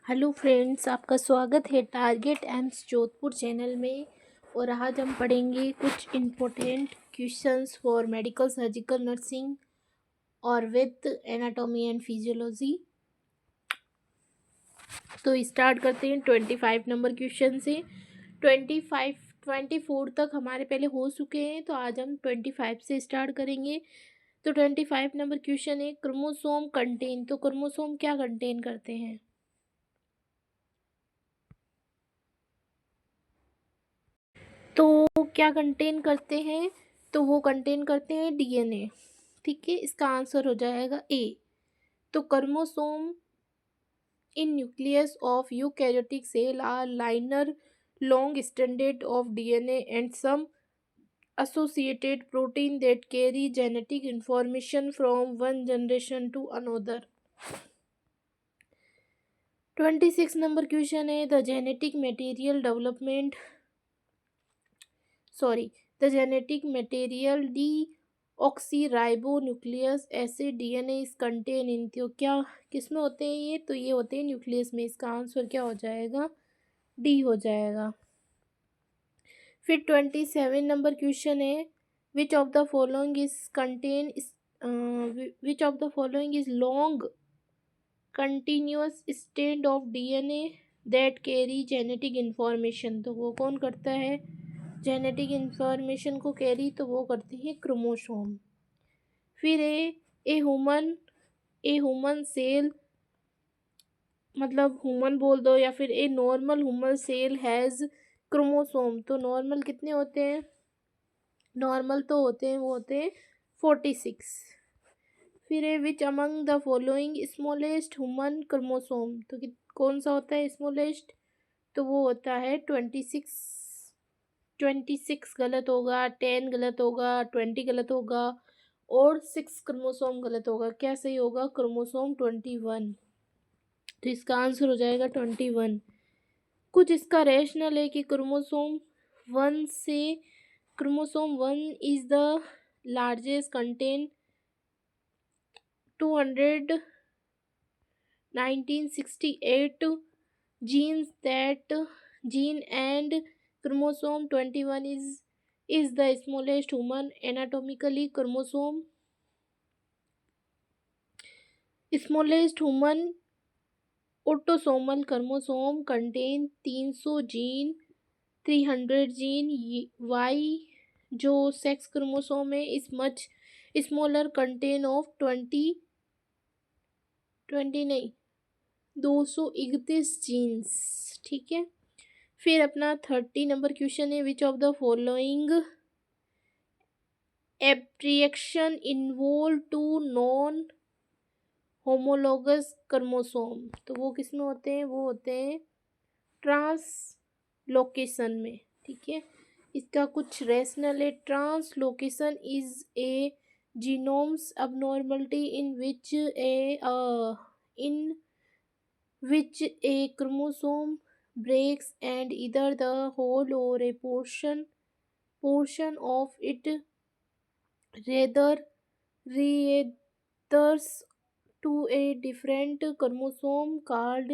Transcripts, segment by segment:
Hello friends, आपका स्वागत है टारगेट एम्स जोधपुर चैनल में। और आज हम पढ़ेंगे कुछ important questions for medical surgical nursing और विद एनाटॉमी एंड फिजियोलॉजी। तो स्टार्ट करते हैं 25 नंबर क्वेश्चन से। 24 तक हमारे पहले हो चुके हैं, तो आज हम 25 से स्टार्ट करेंगे। तो 25 नंबर क्वेश्चन है, क्रोमोसोम कंटेन। तो क्रोमोसोम क्या कंटेन करते हैं? तो क्या कंटेन करते हैं? तो वो कंटेन करते हैं डीएनए। ठीक है, इसका आंसर हो जाएगा ए। तो chromosome in nucleus of eukaryotic cell are linear long stranded of DNA and some associated protein that carry genetic information from one generation to another. 26 number question है, the genetic material development the genetic material deoxyribonucleic acid DNA is contained in। तो क्या किस में होते हैं ये? तो ये होते हैं न्यूक्लियस में। इसका आंसर क्या हो जाएगा? डी हो जाएगा। फिर 27 नंबर क्वेश्चन है, which of the following is contain which of the following is long continuous strand of DNA that carry genetic information. तो वो कौन करता है जेनेटिक इंफॉर्मेशन को कैरी? तो वो करते हैं क्रोमोसोम। फिर ए ह्यूमन सेल, मतलब ह्यूमन बोल दो या फिर a normal human cell has chromosome. तो नॉर्मल कितने होते हैं? नॉर्मल तो होते हैं, वो होते हैं 46। फिर है which among the following smallest human chromosome. तो कौन सा होता है स्मॉलेस्ट? तो वो होता है 26। 26 गलत होगा, 10 गलत होगा, 20 गलत होगा और 6 क्रोमोसोम गलत होगा। क्या सही होगा? क्रोमोसोम 21। तो इसका आंसर हो जाएगा 21। कुछ इसका रैशनल है कि chromosome 1 is the largest, contain 1968 genes that gene, and chromosome 21 is the smallest human anatomically smallest human autosomal chromosome contain 300 gene, 300 gene. Y जो सेक्स क्रोमोसोम है इस मच स्मॉलर कंटेन ऑफ 20 नहीं 231 जीन्स। ठीक है। फिर अपना 30 नंबर क्वेश्चन है, which of the following aberration involve two non homologous chromosome. तो वो किस में होते हैं? वो होते हैं ट्रांसलोकेशन में। ठीक है, इसका कुछ रैशनल है। Translocation is a genomes abnormality in which a chromosome breaks and either the whole or a portion of it rather readheres to a different chromosome called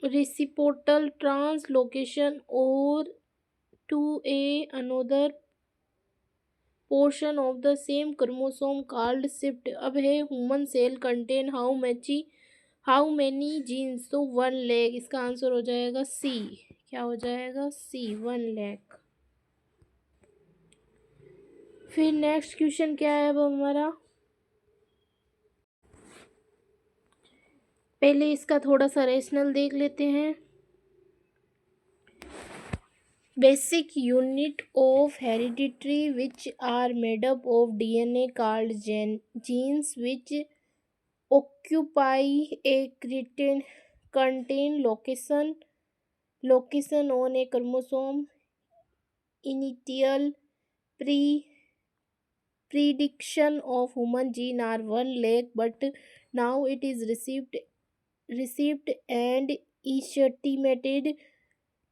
reciprocal translocation or to a another portion of the same chromosome called shift। अब है human cell contain how many genes. तो 1 लाख। इसका answer हो जाएगा सी। क्या हो जाएगा? सी, 1 लाख। फिर नेक्स्ट क्वेश्चन क्या है अब हमारा? पहले इसका थोड़ा सा रेशनल देख लेते हैं। Basic unit of hereditary which are made up of DNA called genes which occupy a contain location on a chromosome। Initial prediction of human gene are 1 lakh, but now it is received and estimated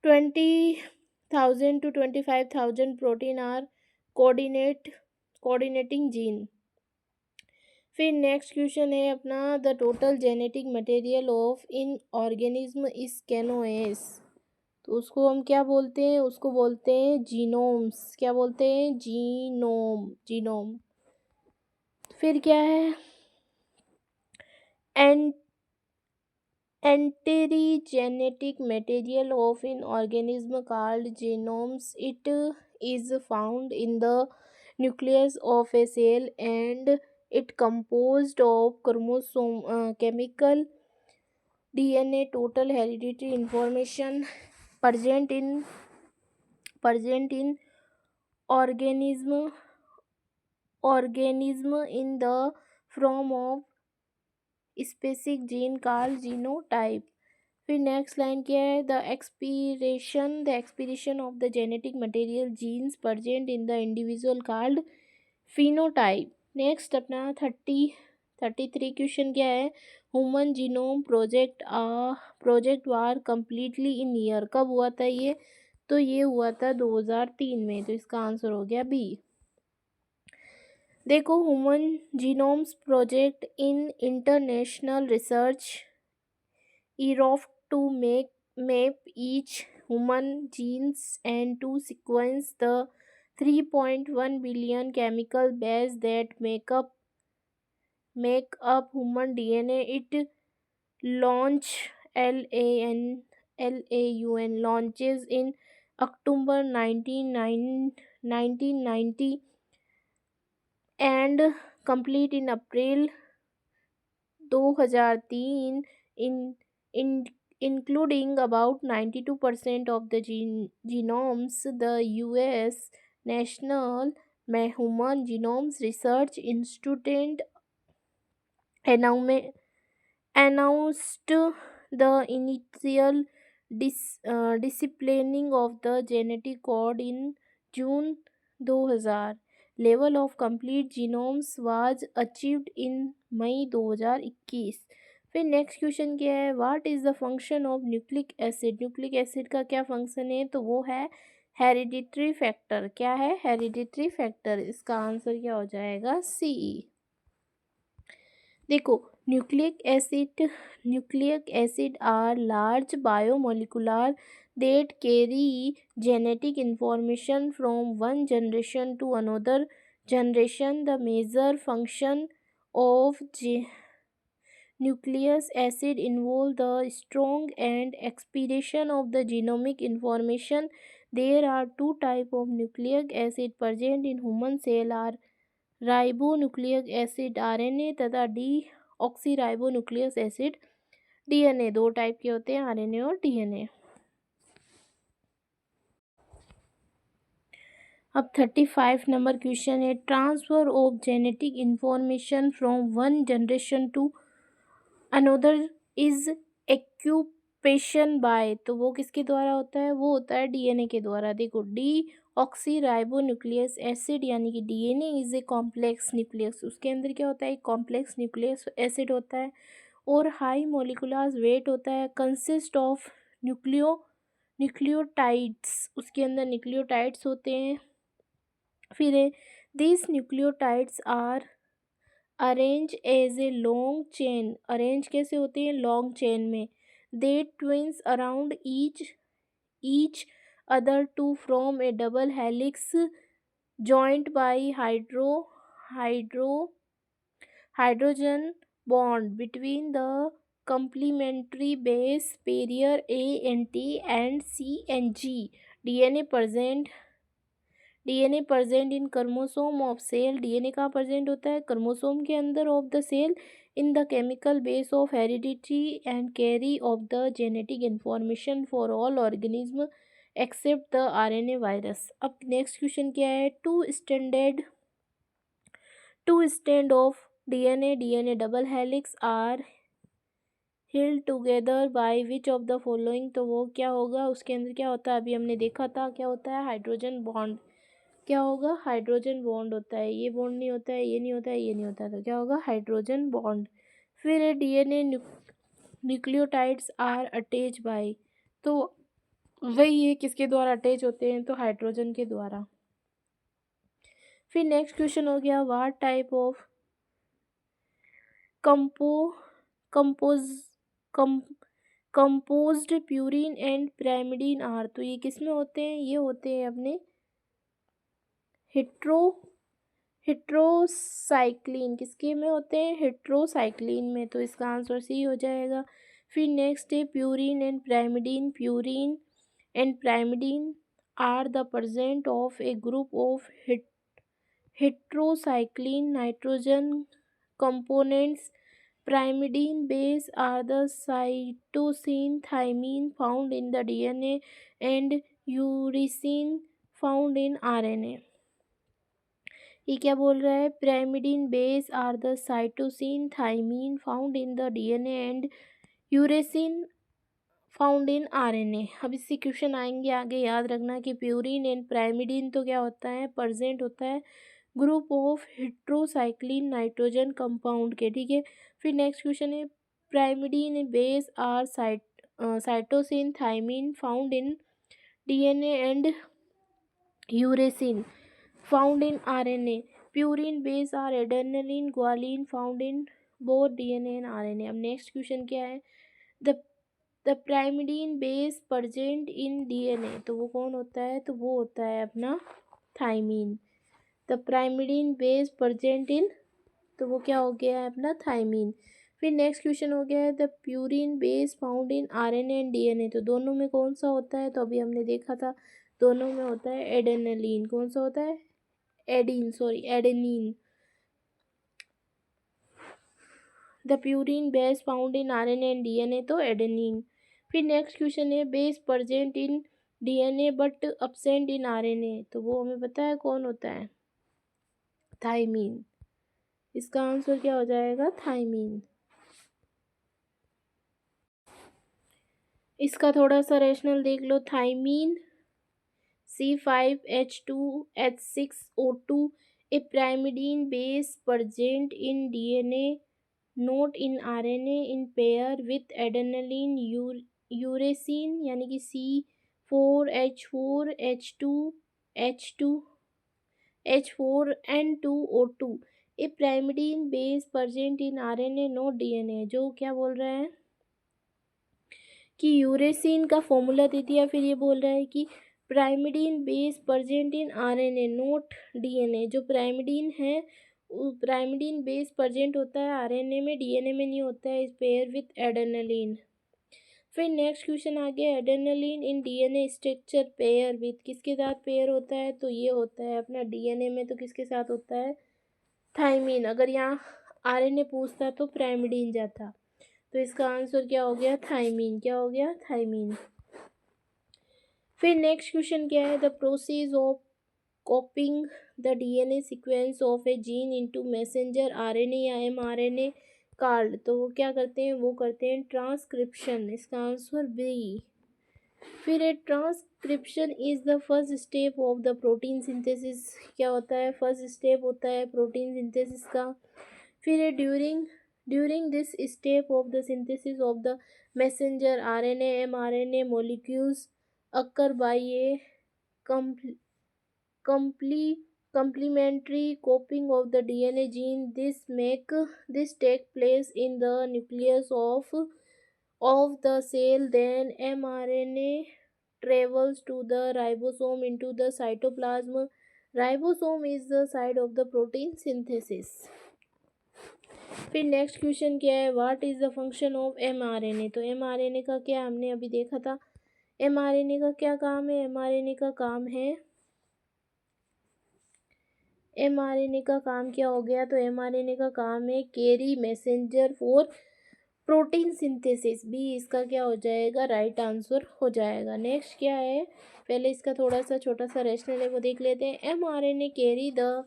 20,000 to 25,000 protein are coordinate coordinating gene. फिर next question है अपना, the total genetic material of an organism is कैनोएस। तो उसको हम क्या बोलते हैं, उसको बोलते हैं जीनोम्स। क्या बोलते हैं, जीनोम, जीनोम। फिर क्या है, and entire genetic material of an organism called genomes. It is found in the nucleus of a cell and it composed of chromosome, chemical, DNA, total hereditary information present in organism in the form of specific gene called genotype. फिर next line क्या है, the expiration of the genetic material genes present in the individual called phenotype. Next अपना 33 question क्या है, human genome project war completely in year. कब हुआ था ये, तो ये हुआ था 2003 में। तो इसका आंसर हो गया बी। देखो, human genomes project in international research evolved to map each human genes and to sequence the 3.1 billion chemical base that make up human DNA. It launch LAUN launches in October 1990 and complete in April 2003 in including about 92% of the genomes. The US National Human Genomes Research Institute announced the initial disciplining of the genetic code in June 2000. Level of complete genomes was achieved in मई 2021। फिर next question क्या है, what is the function of nucleic acid. Nucleic acid का क्या function है, तो वो है hereditary factor. क्या है, हेरिडिटरी फैक्टर। इसका आंसर क्या हो जाएगा, सी। देखो, nucleic acid are large biomolecular that carry genetic information from one generation to another generation. The major function of nucleic acid involve the strong and expression of the genomic information. There are two types of nucleic acid present in human cell are ribonucleic acid RNA तथा deoxyribonucleic acid DNA. दो type के होते हैं, RNA और DNA. अब 35 number question है, transfer of genetic information from one generation to another is occupation by. तो वो किसके द्वारा होता है, वो होता है डीएनए के द्वारा। देखो, डीऑक्सीराइबोन्यूक्लिक एसिड यानी कि DNA is a complex nucleus. उसके अंदर क्या होता है, एक कॉम्प्लेक्स न्यूक्लियस एसिड होता है और हाई मोलिकुलर वेट होता है, कंसिस्ट ऑफ न्यूक्लियोटाइड्स। उसके अंदर न्यूक्लियोटाइड्स होते हैं। फिर this nucleotides are arrange as a long chain. Arrange कैसे होते हैं, लॉन्ग चेन में। They twines around each other to from a double helix joined by hydrogen bond between the complementary base pair A and T and C and G. DNA present in chromosome of cell। DNA कहाँ present होता है, chromosome के अंदर of the cell in the chemical base of heredity and carry of the genetic information for all organism except the RNA virus। अब next question क्या है, two stand of DNA double helix are held together by which of the following. तो वो क्या होगा, उसके अंदर क्या होता है, अभी हमने देखा था क्या होता है, हाइड्रोजन बॉन्ड। क्या होगा, हाइड्रोजन बॉन्ड होता है। ये बॉन्ड नहीं होता है, ये नहीं होता है, ये नहीं होता है, तो क्या होगा, हाइड्रोजन बॉन्ड। फिर DNA nucleotides are attach by. तो वही है, किसके द्वारा अटैच होते हैं, तो हाइड्रोजन के द्वारा। फिर नेक्स्ट क्वेश्चन हो गया what type of compo compose come composed purine and pyrimidine are. तो ये किस में होते हैं? ये होते हैं अपने हिट्रो हिट्रोसाइक्लिन। किसके में होते हैं? हिट्रोसाइक्लिन में। तो इसका आंसर सी हो जाएगा। फिर नेक्स्ट है purine and pyrimidine। Purine and pyrimidine are the present of a group of heterocycline nitrogen components. Pyrimidine base are the cytosine thymine found in the DNA and uracil found in RNA। ये क्या बोल रहा है? pyrimidine base are the cytosine thymine found in the DNA and uracil found in RNA। अब इससे question आएंगे आगे, याद रखना कि प्यूरिन एंड pyrimidine तो क्या होता है? प्रेजेंट होता है group of heterocyclic nitrogen compound के, ठीक है। फिर नेक्स्ट क्वेश्चन है pyrimidine base are cytosine thymine found in DNA and uracil found in RNA। Purine base are adenine guanine found in both DNA and RNA। अब next question क्या है? The pyrimidine base present in DNA, तो वो कौन होता है? तो वो होता है अपना thymine. The pyrimidine base present इन, तो वो क्या हो गया है? अपना थाइमिन। फिर नेक्स्ट क्वेश्चन हो गया है the purine base found in RNA and DNA। तो दोनों में कौन सा होता है? तो अभी हमने देखा था दोनों में होता है एडेनिलीन। कौन सा होता है? Adenine. The purine base found in RNA and DNA, तो एडेनिन। फिर नेक्स्ट क्वेश्चन है base present in DNA but absent in RNA। तो वो हमें पता है कौन होता है? थाइमिन। इसका आंसर क्या हो जाएगा? थाइमिन। इसका थोड़ा सा रेशनल देख लो। Thymine C5H2H6O2 A pyrimidine base present in DNA not in RNA in pair with adenylene uracil यानी कि C4H4H2H4N2O2 A pyrimidine base present in RNA not DNA। जो क्या बोल रहा है कि यूरेसिन का फॉर्मूला दे दिया, फिर ये बोल रहा है कि pyrimidine बेस प्रेजेंट इन RNA नोट DNA। जो pyrimidine है pyrimidine बेस प्रेजेंट होता है RNA में, DNA में नहीं होता है। इस पेयर विथ एडेनिलीन। फिर नेक्स्ट क्वेश्चन आ गया एडेनिलीन इन DNA स्ट्रक्चर पेयर विथ, किसके साथ पेयर होता है? तो ये होता है अपना DNA में, तो किसके साथ होता है? थाइमिन। अगर यहाँ RNA पूछता तो pyrimidine जाता। तो इसका आंसर क्या हो गया? थाइमिन। क्या हो गया? थाइमिन। फिर नेक्स्ट क्वेश्चन क्या है? The process of copying the DNA sequence of A gene into messenger RNA या mRNA कार्ड। तो वो क्या करते हैं? वो करते हैं ट्रांसक्रिप्शन। इसका आंसर बी। फिर a transcription is the first step of the protein synthesis. क्या होता है? फर्स्ट स्टेप होता है प्रोटीन सिंथेसिस का। फिर a during this step of the synthesis of the messenger RNA mRNA molecules occur by a complementary copying of the DNA gene। This take place in the nucleus of the cell, then mRNA travels to the ribosome into the cytoplasm। Ribosome is the site of the protein synthesis। फिर next question क्या है? What is the function of mRNA। तो mRNA का क्या, हमने अभी देखा था mRNA का क्या काम है? mRNA का काम है, mRNA का काम क्या हो गया? तो mRNA का काम है carry messenger for protein synthesis. B इसका क्या हो जाएगा? राइट आंसर हो जाएगा। नेक्स्ट क्या है? पहले इसका थोड़ा सा छोटा सा रेशनल है वो देख लेते हैं। mRNA कैरी द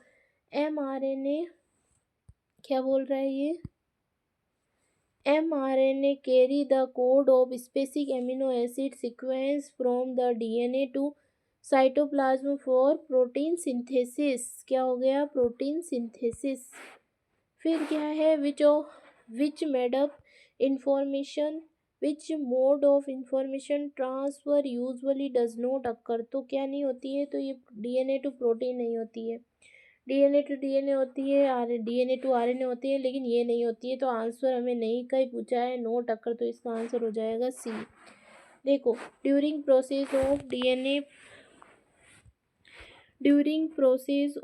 mRNA क्या बोल रहा है ये? mRNA carry the code of specific amino acid sequence from the DNA to cytoplasm for protein synthesis। क्या हो गया? Protein synthesis. फिर क्या है? which mode of information transfer usually does not occur। तो क्या नहीं होती है? तो ये DNA to प्रोटीन नहीं होती है। डीएनए टू डीएनए होती है, डीएनए टू आरएनए होती है, लेकिन ये नहीं होती है। तो आंसर हमें नहीं का ही पूछा है, नो टक्कर, तो इसका आंसर हो जाएगा सी। देखो, during process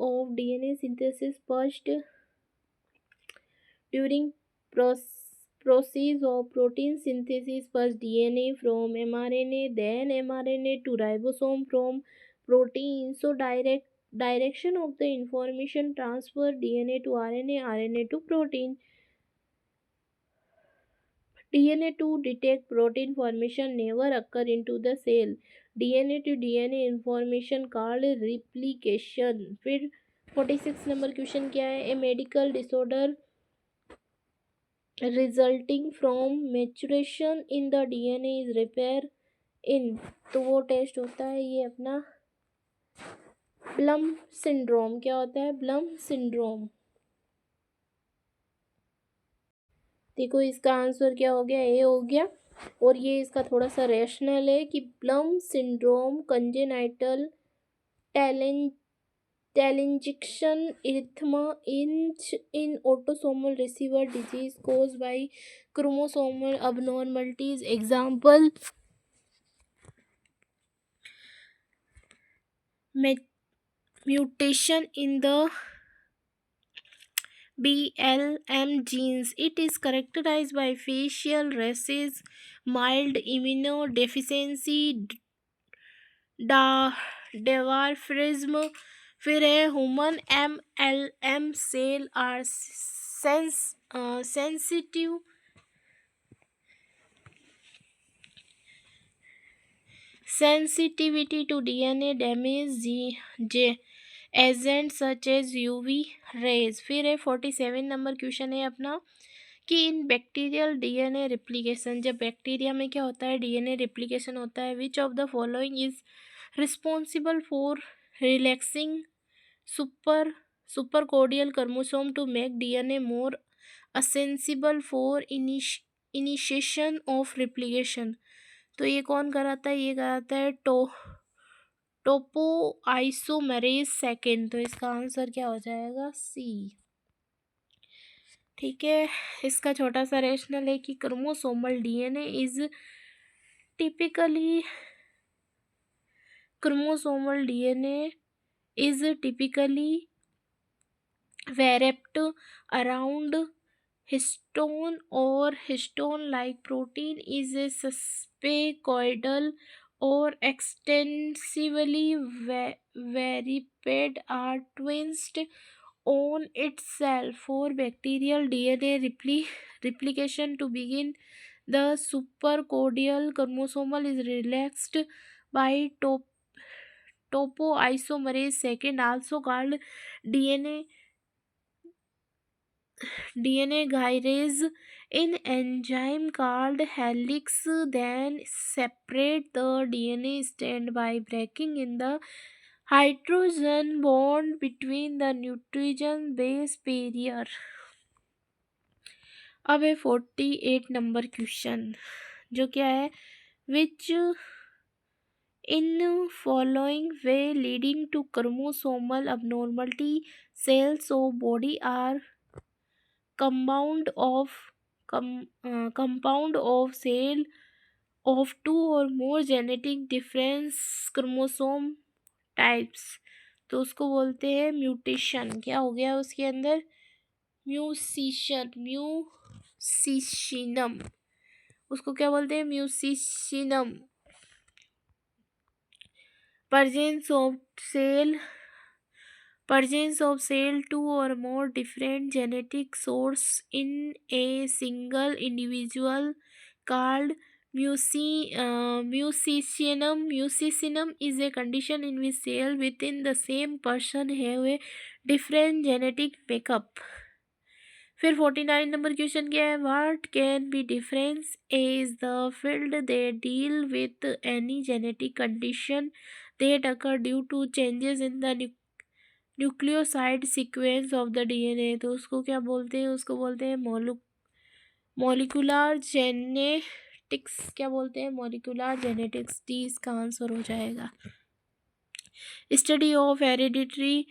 of DNA synthesis first, during process of protein synthesis, first DNA from mRNA, then mRNA to ribosome from protein. So direction of the information transfer, DNA to RNA, RNA to protein. DNA to detect protein formation never occur into the cell. DNA to DNA information called replication. फिर 46 number question क्या है? A medical disorder resulting from maturation in the DNA is repair in, तो वो test होता है ये अपना Blum syndrome. क्या होता है? Blum syndrome. देखो इसका आंसर क्या हो गया? ए हो गया। और ये इसका थोड़ा सा रैशनल है कि Blum syndrome congenital telangiectasia erythema in autosomal recessive disease caused by chromosomal abnormalities. Example: mutation in the BLM genes. It is characterized by facial rashes, mild immunodeficiency, dwarfism. फिर है human MLM cell are sensitive sensitivity to DNA damage agent such as UV rays. फिर है 47 number question है अपना कि in bacterial DNA replication, जब bacteria में क्या होता है? डीएनए रिप्लिकेशन होता है। Which of the following is responsible for relaxing supercoiled chromosome to make DNA more accessible for initiation of replication? तो ये कौन कराता है? ये कराता है टोपोआइसोमेरेज सेकेंड। तो इसका आंसर क्या हो जाएगा? सी। ठीक है, इसका छोटा सा रेशनल है कि chromosomal DNA is typically wrapped around histone or histone-like protein, is a sphenoidal or extensively varied are twinsed on itself. For bacterial DNA replication to begin, the supercoidal chromosome is relaxed by topoisomerase second, also called DNA gyrase. An enzyme called helix then separate the DNA strand by breaking in the hydrogen bond between the nitrogen base pair. अब है 48 number question, जो क्या है? Which in following way leading to chromosomal abnormality cells of body are compound of cell of two or more genetic difference chromosome types? तो उसको बोलते हैं mutation. क्या हो गया उसके अंदर? म्यूसिशिनम। उसको क्या बोलते हैं? म्यूसिशिनम। Presence of cell two or more different genetic source in a single individual called musicinum. Musicinum is a condition in which cells within the same person have a different genetic makeup. फिर 49 number question क्या है? What can be difference is the field they deal with any genetic condition that occur due to changes in the nucleoside sequence of the DNA? तो उसको क्या बोलते हैं? उसको बोलते हैं मॉलिक्यूलर जेनेटिक्स। क्या बोलते हैं? Molecular genetics. डी इसका आंसर हो जाएगा। Study of hereditary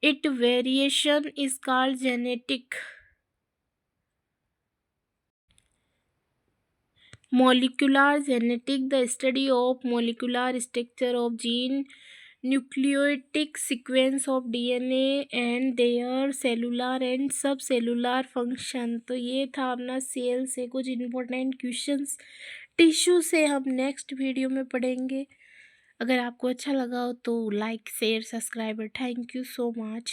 It variation is called genetic. Molecular genetic, the study of molecular structure of gene, nucleotic sequence of DNA and their cellular and subcellular function। तो ये था अपना cell से कुछ important questions. Tissue से हम next video में पढ़ेंगे। अगर आपको अच्छा लगा हो तो like share subscribe. Thank you so much.